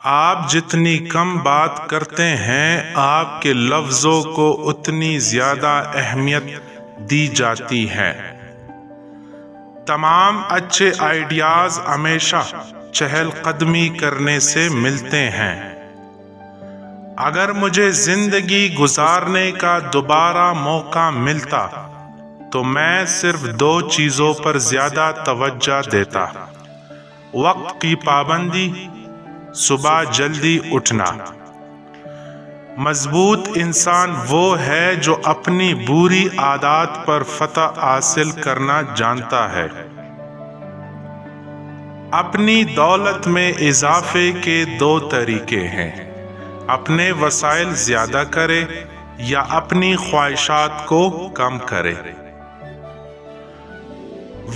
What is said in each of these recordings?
آپ جتنی کم بات کرتے ہیں آپ کے لفظوں کو اتنی زیادہ اہمیت دی جاتی ہے۔ تمام اچھے آئیڈیاز ہمیشہ چہل قدمی کرنے سے ملتے ہیں۔ اگر مجھے زندگی گزارنے کا دوبارہ موقع ملتا تو میں صرف 2 چیزوں پر زیادہ توجہ دیتا: وقت کی پابندی، صبح جلدی اٹھنا۔ مضبوط انسان وہ ہے جو اپنی بری عادات پر فتح حاصل کرنا جانتا ہے۔ اپنی دولت میں اضافے کے 2 طریقے ہیں: اپنے وسائل زیادہ کرے یا اپنی خواہشات کو کم کرے۔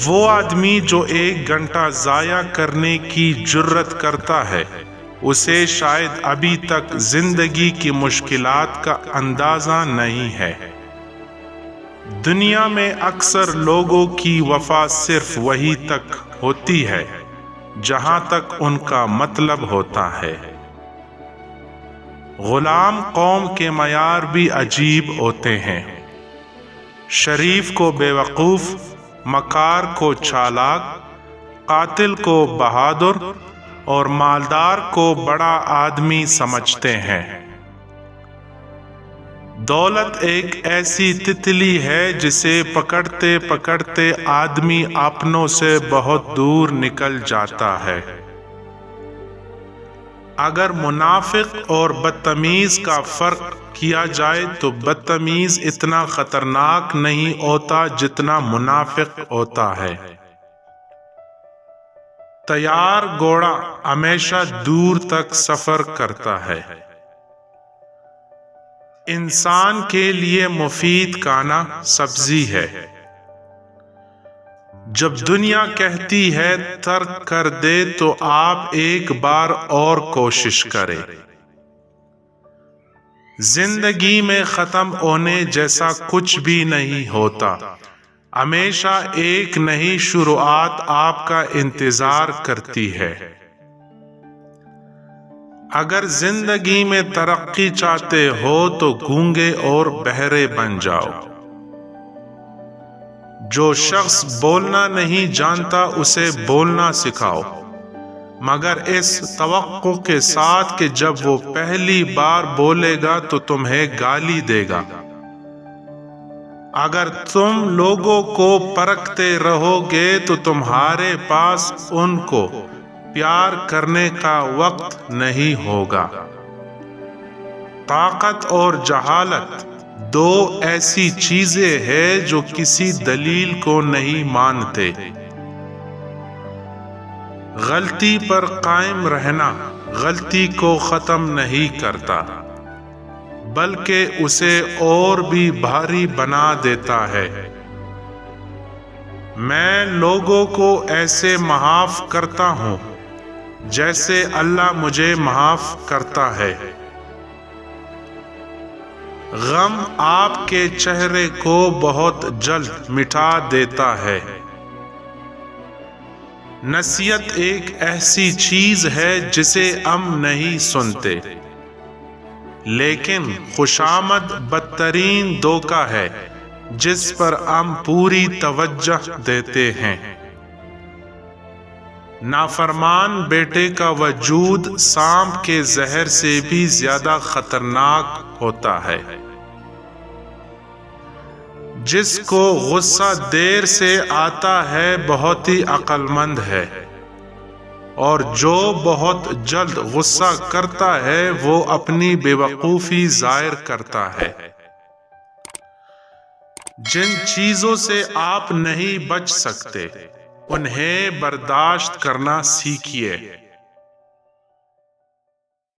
وہ آدمی جو 1 گھنٹہ ضائع کرنے کی جرات کرتا ہے اسے شاید ابھی تک زندگی کی مشکلات کا اندازہ نہیں ہے۔ دنیا میں اکثر لوگوں کی وفا صرف وہیں تک ہوتی ہے جہاں تک ان کا مطلب ہوتا ہے۔ غلام قوم کے معیار بھی عجیب ہوتے ہیں۔ شریف کو بے وقوف، مکار کو چالاک، قاتل کو بہادر اور مالدار کو بڑا آدمی سمجھتے ہیں۔ دولت ایک ایسی تتلی ہے جسے پکڑتے پکڑتے آدمی اپنوں سے بہت دور نکل جاتا ہے۔ اگر منافق اور بدتمیز کا فرق کیا جائے تو بدتمیز اتنا خطرناک نہیں ہوتا جتنا منافق ہوتا ہے۔ تیار گھوڑا ہمیشہ دور تک سفر کرتا ہے۔ انسان کے لیے مفید کھانا سبزی ہے۔ جب دنیا کہتی ہے ترک کر دے تو آپ ایک بار اور کوشش کریں۔ زندگی میں ختم ہونے جیسا کچھ بھی نہیں ہوتا، ہمیشہ ایک نئی شروعات آپ کا انتظار کرتی ہے۔ اگر زندگی میں ترقی چاہتے ہو تو گونگے اور بہرے بن جاؤ۔ جو شخص بولنا نہیں جانتا اسے بولنا سکھاؤ، مگر اس توقع کے ساتھ کہ جب وہ پہلی بار بولے گا تو تمہیں گالی دے گا۔ اگر تم لوگوں کو پرکھتے رہو گے تو تمہارے پاس ان کو پیار کرنے کا وقت نہیں ہوگا۔ طاقت اور جہالت 2 ایسی چیزیں ہیں جو کسی دلیل کو نہیں مانتے۔ غلطی پر قائم رہنا غلطی کو ختم نہیں کرتا بلکہ اسے اور بھی بھاری بنا دیتا ہے۔ میں لوگوں کو ایسے معاف کرتا ہوں جیسے اللہ مجھے معاف کرتا ہے۔ غم آپ کے چہرے کو بہت جلد مٹا دیتا ہے۔ نصیحت ایک ایسی چیز ہے جسے ہم نہیں سنتے، لیکن خوشامد بدترین دھوکہ ہے جس پر ہم پوری توجہ دیتے ہیں۔ نافرمان بیٹے کا وجود سانپ کے زہر سے بھی زیادہ خطرناک ہوتا ہے۔ جس کو غصہ دیر سے آتا ہے بہت ہی عقل مند ہے، اور جو بہت جلد غصہ کرتا ہے وہ اپنی بے وقوفی ظاہر کرتا ہے۔ جن چیزوں سے آپ نہیں بچ سکتے انہیں برداشت کرنا سیکھیے۔